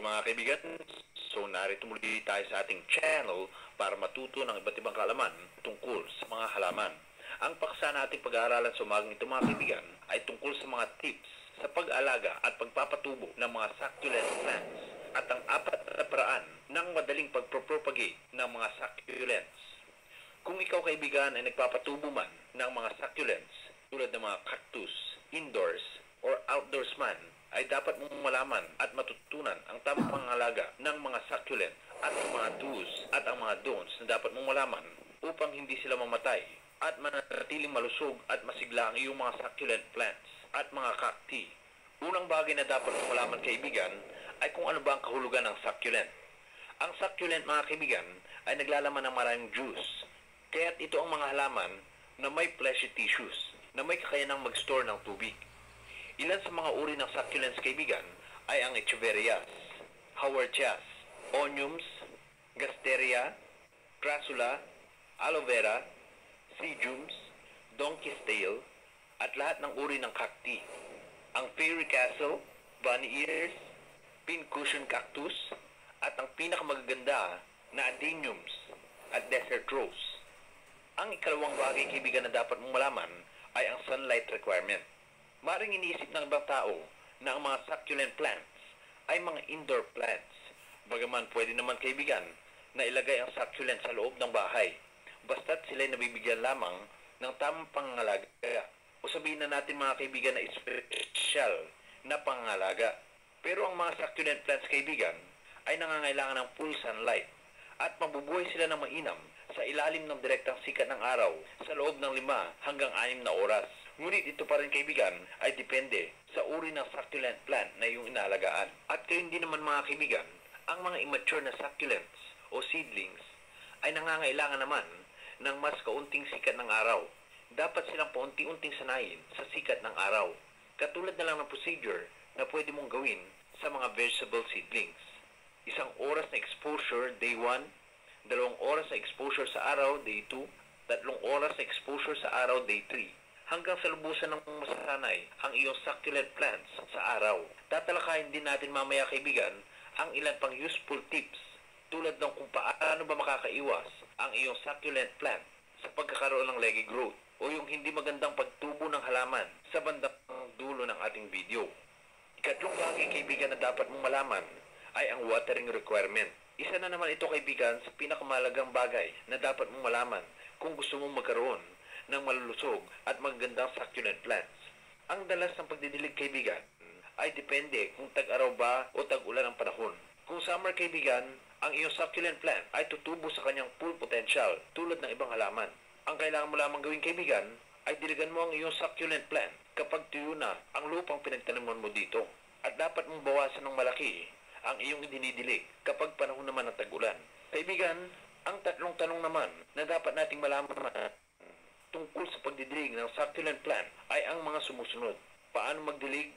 mga kaibigan, so narito muli tayo sa ating channel para matuto ng iba't ibang kaalaman tungkol sa mga halaman. Ang paksa nating pag-aaralan sa umagang ito mga kaibigan ay tungkol sa mga tips sa pag-alaga at pagpapatubo ng mga succulent plants at ang apat na paraan ng madaling pagpropagate ng mga succulents. Kung ikaw kaibigan ay nagpapatubo man ng mga succulents tulad ng mga cactus, indoors or outdoors man, ay dapat mong malaman at matutunan ang tamang pangalaga ng mga succulent at ang mga do's at ang mga don'ts na dapat mong malaman upang hindi sila mamatay at manatiling malusog at masigla ang iyong mga succulent plants at mga cacti. Unang bagay na dapat mong malaman kaibigan ay kung ano ba ang kahulugan ng succulent. Ang succulent mga kaibigan ay naglalaman ng maraming juice, kaya't ito ang mga halaman na may fleshy tissues na may kakayanang mag-store ng tubig. Ilan sa mga uri ng succulents kaibigan ay ang Echeverias, Howardias, Oniums, Gasteria, Crassula, Aloe Vera, Sedums, Donkey's Tail, at lahat ng uri ng cacti. Ang Fairy Castle, Bunny Ears, Pincushion Cactus, at ang pinakamagaganda na Adeniums at Desert Rose. Ang ikalawang bagay kaibigan na dapat mong malaman ay ang sunlight requirement. Maring iniisip ng ibang tao na ang mga succulent plants ay mga indoor plants. Bagaman pwede naman kaibigan na ilagay ang succulent sa loob ng bahay, basta't sila'y nabibigyan lamang ng tamang pangangalaga. O sabihin na natin mga kaibigan na special na pangangalaga. Pero ang mga succulent plants kaibigan ay nangangailangan ng full sunlight at mabubuhay sila ng mainam sa ilalim ng direktang sikat ng araw sa loob ng 5 hanggang 6 na oras. Ngunit ito pa rin kaibigan ay depende sa uri ng succulent plant na iyong inaalagaan. At kayo hindi naman mga kaibigan, ang mga immature na succulents o seedlings ay nangangailangan naman ng mas kaunting sikat ng araw. Dapat silang paunti-unting sanayin sa sikat ng araw. Katulad na lang ng procedure na pwede mong gawin sa mga vegetable seedlings. 1 oras na exposure day 1, 2 oras na exposure sa araw day 2, 3 oras na exposure sa araw day 3. Hanggang sa lubusan ng masasanay ang iyong succulent plants sa araw. Tatalakayin din natin mamaya kaibigan ang ilan pang useful tips tulad ng kung paano ba makakaiwas ang iyong succulent plant sa pagkakaroon ng leggy growth o yung hindi magandang pagtubo ng halaman sa bandang dulo ng ating video. Ikatlong bagay kaibigan na dapat mong malaman ay ang watering requirement. Isa na naman ito kaibigan sa pinakamalagang bagay na dapat mong malaman kung gusto mong magkaroon ng malulusog at magandang succulent plants. Ang dalas ng pagdidilig kaibigan ay depende kung tag-araw ba o tag-ulan ang panahon. Kung summer kaibigan, ang iyong succulent plant ay tutubo sa kanyang full potential tulad ng ibang halaman. Ang kailangan mo lamang gawin kaibigan ay diligan mo ang iyong succulent plant kapag tuyo na ang lupang pinagtaniman mo dito. At dapat mong bawasan ng malaki ang iyong dinidilig kapag panahon naman ng tag-ulan. Kaibigan, ang tatlong tanong naman na dapat nating malaman tungkol sa pagdidilig ng succulent plant ay ang mga sumusunod. Paano magdilig?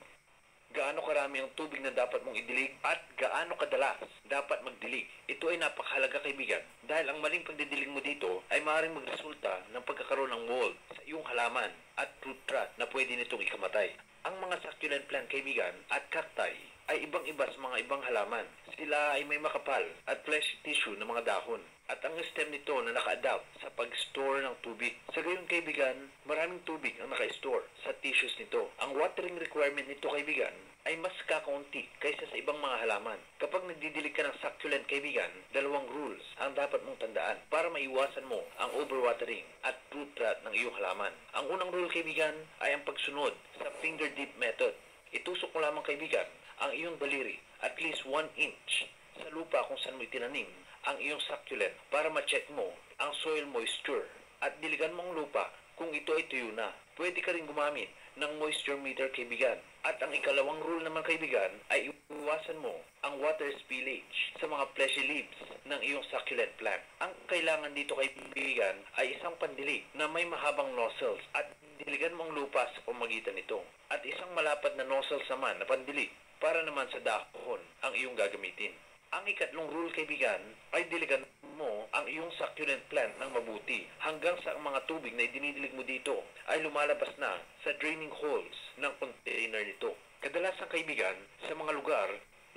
Gaano karami ang tubig na dapat mong idilig? At gaano kadalas dapat magdilig? Ito ay napakahalaga kaibigan dahil ang maling pagdidilig mo dito ay maaaring magresulta ng pagkakaroon ng mold sa iyong halaman at fruit rot na pwede nitong ikamatay. Ang mga succulent plant kaibigan at cacti ay ibang-iba sa mga ibang halaman. Sila ay may makapal at fleshy tissue ng mga dahon at ang stem nito na naka-adapt sa pag-store ng tubig. Sa gayon kaibigan, maraming tubig ang naka-store sa tissues nito. Ang watering requirement nito kaibigan ay mas kakaunti kaysa sa ibang mga halaman. Kapag nagdidilig ka ng succulent kaibigan, 2 rules ang dapat mong tandaan para maiwasan mo ang overwatering at fruit rot ng iyong halaman. Ang unang rule kaibigan ay ang pagsunod sa finger dip method. Itusok mo lamang kaibigan ang iyong daliri at least 1 inch sa lupa kung saan mo itinanim ang iyong succulent para ma-check mo ang soil moisture at diligan mo ang lupa kung ito ay tuyo na. Pwede ka rin gumamit ng moisture meter kaibigan. At ang ikalawang rule naman kaibigan ay iwasan mo ang water spillage sa mga fleshy leaves ng iyong succulent plant. Ang kailangan dito kaibigan ay isang pandilig na may mahabang nozzles at diligan mo ang lupa sa pamagitan nito. At isang malapad na nozzles naman na pandilig para naman sa dahon ang iyong gagamitin. Ang ikatlong rule kaibigan ay diligan mo ang iyong succulent plant ng mabuti hanggang sa ang mga tubig na idinidilig mo dito ay lumalabas na sa draining holes ng container nito. Kadalasan kaibigan sa mga lugar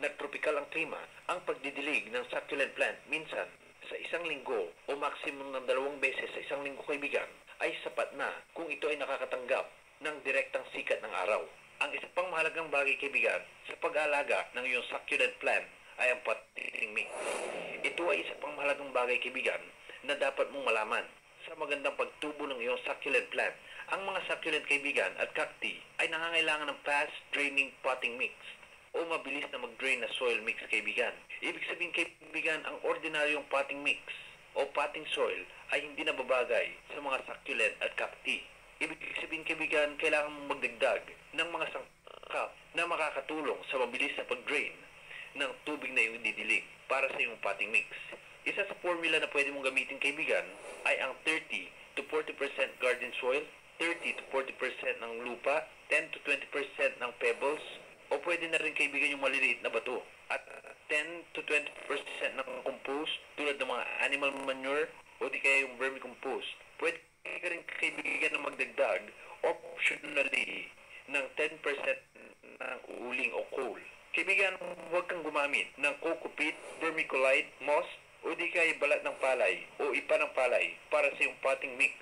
nagtropikal ang klima, ang pagdidilig ng succulent plant minsan sa isang linggo o maximum ng 2 beses sa isang linggo kaibigan ay sapat na kung ito ay nakakatanggap ng direktang sikat ng araw. Ang isa pang mahalagang bagay kaibigan sa pag-aalaga ng iyong succulent plant ay ang potting mix. Ito ay isa pang mahalagang bagay kaibigan na dapat mong malaman sa magandang pagtubo ng iyong succulent plant. Ang mga succulent kaibigan at cacti ay nangangailangan ng fast draining potting mix o mabilis na mag-drain na soil mix kaibigan. Ibig sabihin kaibigan, ang ordinaryong potting mix o potting soil ay hindi nababagay sa mga succulent at cacti. Ibig sabihin kaibigan, kailangan mong magdagdag ng mga sangkap na makakatulong sa mabilis na pag-drain ng tubig na iyong didilig para sa iyong potting mix. Isa sa formula na pwede mong gamitin kaibigan ay ang 30 to 40% garden soil, 30 to 40% ng lupa, 10 to 20% ng pebbles, o pwede na rin kaibigan yung maliliit na bato. At 10 to 20% ng compost tulad ng mga animal manure o di kaya yung vermicompost. Pwede ka rin kaibigan na magdagdag optionally ng 10% ng uling o coal. Kaibigan, huwag kang gumamit ng coco peat, vermiculite, moss, o di kaya balat ng palay o ipa ng palay para sa iyong potting mix.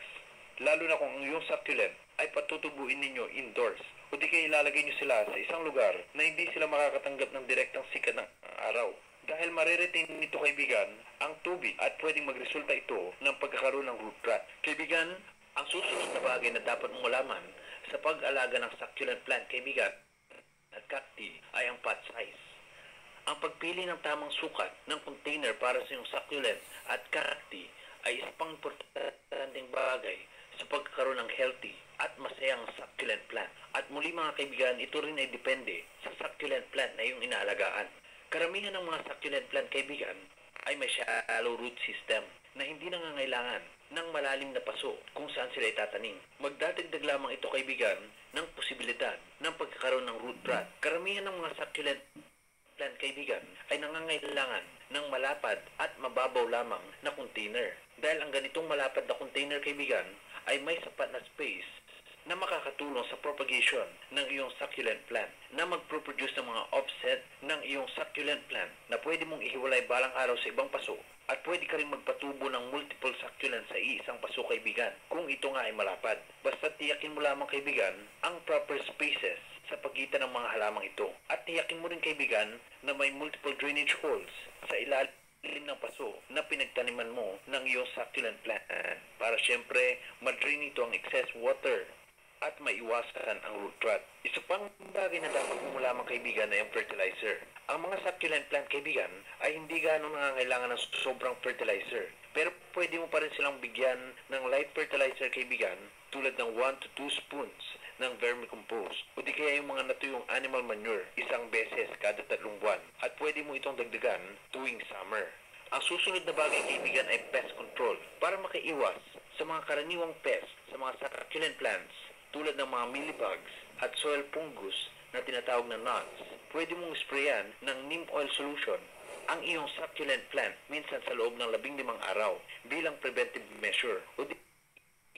Lalo na kung ang iyong succulent ay patutubuin ninyo indoors o di kaya ilalagay nyo sila sa isang lugar na hindi sila makakatanggap ng direktang sikat ng araw. Dahil mariretain nito kaibigan ang tubig at pwedeng magresulta ito ng pagkakaroon ng root rot. Kaibigan, ang susunod na bagay na dapat mong malaman sa pag-alaga ng succulent plant kaibigan at cacti ay ang pot size. Ang pagpili ng tamang sukat ng container para sa iyong succulent at cacti ay isa pang importanteng bagay sa pagkakaroon ng healthy at masayang succulent plant. At muli mga kaibigan, ito rin ay depende sa succulent plant na iyong inaalagaan. Karamihan ng mga succulent plant kaibigan ay may shallow root system na hindi nangangailangan ng malalim na paso kung saan sila itatanim. Magdadagdag lamang ito kaibigan ng posibilidad ng pagkakaroon ng root rot. Karamihan ng mga succulent plant kaibigan ay nangangailangan ng malapad at mababaw lamang na container. Dahil ang ganitong malapad na container kaibigan ay may sapat na space na makakatulong sa propagation ng iyong succulent plant na magproproduce ng mga offset ng iyong succulent plant na pwede mong ihiwalay balang araw sa ibang paso at pwede ka rin magpatubo ng multiple succulent sa iisang paso kaibigan kung ito nga ay malapad. Basta tiyakin mo lamang kaibigan ang proper spaces sa pagitan ng mga halamang ito at tiyakin mo rin kaibigan na may multiple drainage holes sa ilalim ng paso na pinagtaniman mo ng iyong succulent plant para syempre madrain ito ang excess water at maiwasan ang root rot. Isa pang bagay na dapat mo lamang kaibigan ay ang fertilizer. Ang mga succulent plant kaibigan ay hindi gano'ng nangangailangan ng sobrang fertilizer. Pero pwede mo pa rin silang bigyan ng light fertilizer kaibigan tulad ng 1 to 2 spoons ng vermicompost o di kaya yung mga natuyong animal manure isang beses kada 3 buwan at pwede mo itong dagdagan tuwing summer. Ang susunod na bagay kaibigan ay pest control para makaiwas sa mga karaniwang pest sa mga succulent plants tulad ng mga mealybugs at soil fungus na tinatawag na gnats. Pwede mong sprayan ng neem oil solution ang iyong succulent plant minsan sa loob ng 15 araw bilang preventive measure o di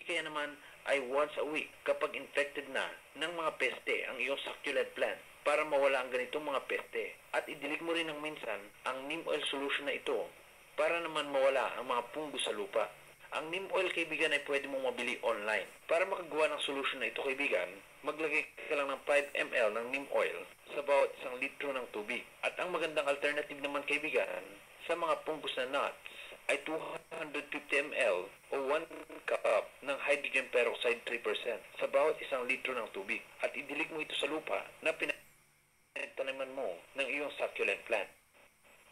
kaya naman ay once a week kapag infected na ng mga peste ang iyong succulent plant para mawala ang ganitong mga peste. At idilig mo rin ng minsan ang neem oil solution na ito para naman mawala ang mga fungus sa lupa. Ang neem oil kaibigan ay pwede mong mabili online. Para makagawa ng solution na ito kaibigan, maglagay ka lang ng 5 ml ng neem oil sa bawat 1 litro ng tubig. At ang magandang alternative naman kaibigan sa mga fungus na nuts ay 250 ml o 1 cup ng hydrogen peroxide 3% sa bawat 1 litro ng tubig. At idilig mo ito sa lupa na pinagtaniman mo ng iyong succulent plant.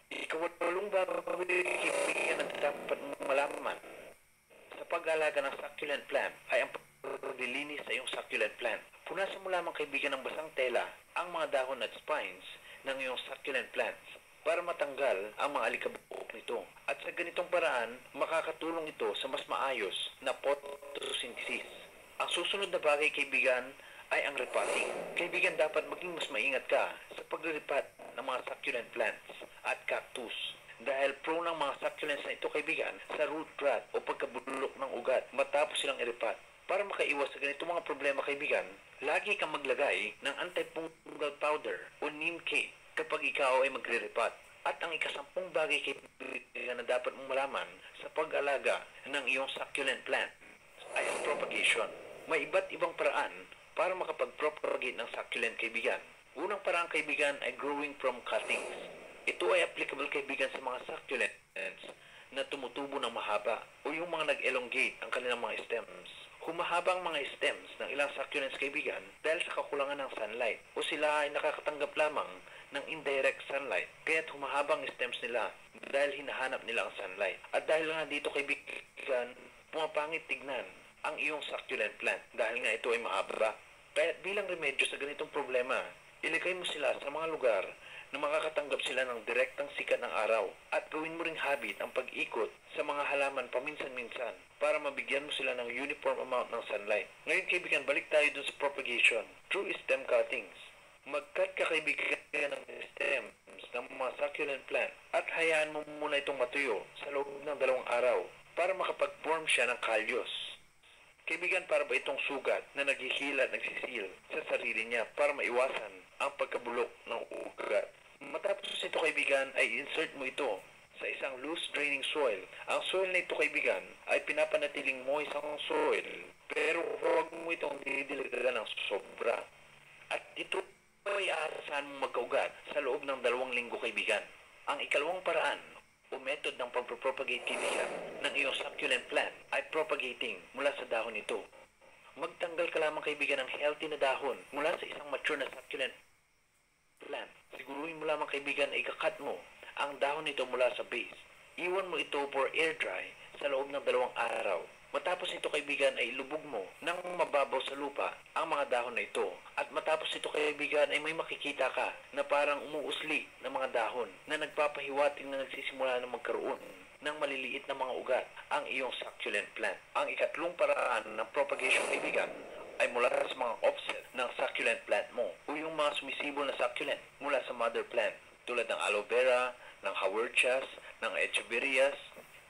Ikawalong bagay kaibigan na dapat mong malaman sa pag-alaga ng succulent plant ay ang paglilinis sa iyong succulent plant. Punasan mo lamang kaibigan ng basang tela ang mga dahon at spines ng iyong succulent plants para matanggal ang mga alikabok nito. At sa ganitong paraan, makakatulong ito sa mas maayos na photosynthesis. Ang susunod na bagay kaibigan ay ang repotting. Kaibigan, dapat maging mas maingat ka sa pag-repot ng mga succulent plants at cactus. Dahil prone ng mga succulents na ito kaibigan sa root rot o pagkabulok ng ugat matapos silang iripat. Para makaiwas sa ganitong mga problema kaibigan, lagi kang maglagay ng anti-fungal powder o neem cake kapag ikaw ay magre-repat. At ang ikasampung bagay kaibigan na dapat mong malaman sa pag-alaga ng iyong succulent plant ay ang propagation. May iba't ibang paraan para makapag-propagate ng succulent kaibigan. Unang paraan kaibigan ay growing from cuttings. Ito ay applicable kaibigan sa mga succulents na tumutubo ng mahaba o yung mga nag-elongate ang kanilang mga stems. Humahaba ang mga stems ng ilang succulents kaibigan dahil sa kakulangan ng sunlight o sila ay nakakatanggap lamang ng indirect sunlight kaya't humahaba ang stems nila dahil hinahanap nila ang sunlight. At dahil nga dito kaibigan, pumapangit tignan ang iyong succulent plant dahil nga ito ay mahaba. Kaya bilang remedyo sa ganitong problema, ilagay mo sila sa mga lugar na makakatanggap sila ng direktang sikat ng araw at gawin mo ring habit ang pag-ikot sa mga halaman paminsan-minsan para mabigyan mo sila ng uniform amount ng sunlight. Ngayon kaibigan, balik tayo dun sa propagation through stem cuttings. Mag-cut ka kaibigan ng stems ng mga succulent plant at hayaan mo muna itong matuyo sa loob ng 2 araw para makapag-form siya ng kalyos. Kaibigan, para ba itong sugat na naghihila at nagsisil sa sarili niya para maiwasan ang pagkabulok ng ugat. Matapos ito kaibigan ay insert mo ito sa isang loose draining soil. Ang soil na ito kaibigan ay pinapanatiling moist ang soil pero huwag mo itong didiligan ng sobra. At ito ay aasahan mong magkaugat sa loob ng 2 linggo kaibigan. Ang ikalawang paraan o method ng pagpropagate kaibigan ng iyong succulent plant ay propagating mula sa dahon nito. Magtanggal ka lamang kaibigan ng healthy na dahon mula sa isang mature na succulent plant. Siguruhin mo lamang kaibigan ay ikakat mo ang dahon nito mula sa base. Iwan mo ito for air dry sa loob ng 2 araw. Matapos ito kaibigan ay ilubog mo ng mababaw sa lupa ang mga dahon na ito. At matapos ito kaibigan ay may makikita ka na parang umuusli ng mga dahon na nagpapahiwatig na nagsisimula na magkaroon ng maliliit na mga ugat ang iyong succulent plant. Ang ikatlong paraan ng propagation kaibigan ay mula sa mga offset ng succulent plant mo o yung mga sumisibol na succulent mula sa mother plant tulad ng aloe vera, ng hawertias, ng echeverias.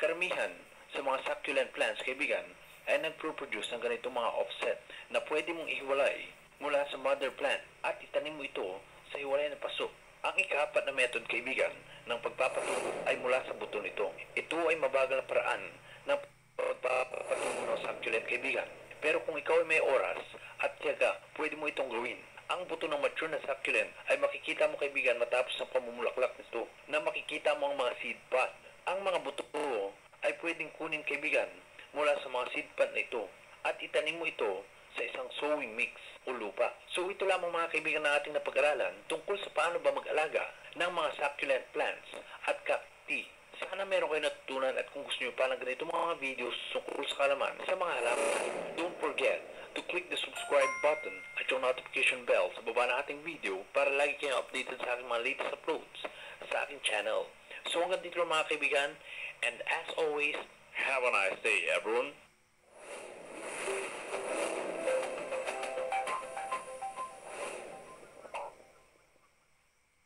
Karamihan sa mga succulent plants kaibigan ay nagproproduce ng ganitong mga offset na pwede mong ihiwalay mula sa mother plant at itanim mo ito sa hiwalay na paso. Ang ika-4 na method kaibigan ng pagpapatubo ay mula sa buto nito. Ito ay mabagal na paraan ng pagpapatubo ng succulent kaibigan. Pero kung ikaw ay may oras at tiyaga, pwede mo itong gawin. Ang buto ng mature na succulent ay makikita mo kaibigan matapos ang pamumulaklak nito na makikita mo ang mga seed pod. Ang mga buto ay pwedeng kunin kaibigan mula sa mga seed pod na ito at itanim mo ito sa isang sowing mix o lupa. So ito lamang mga kaibigan na ating napag-aralan tungkol sa paano ba mag-alaga ng mga succulent plants at cacti. Sana meron kayo natutunan at kung gusto nyo pa ng ganito mga videos tungkol sa kalaman sa mga halaman, don't forget to click the subscribe button at yung notification bell sa baba ng ating video para lagi kayong updated sa aking mga latest uploads sa aking channel. So hanggang dito mga kaibigan, and as always, have a nice day everyone.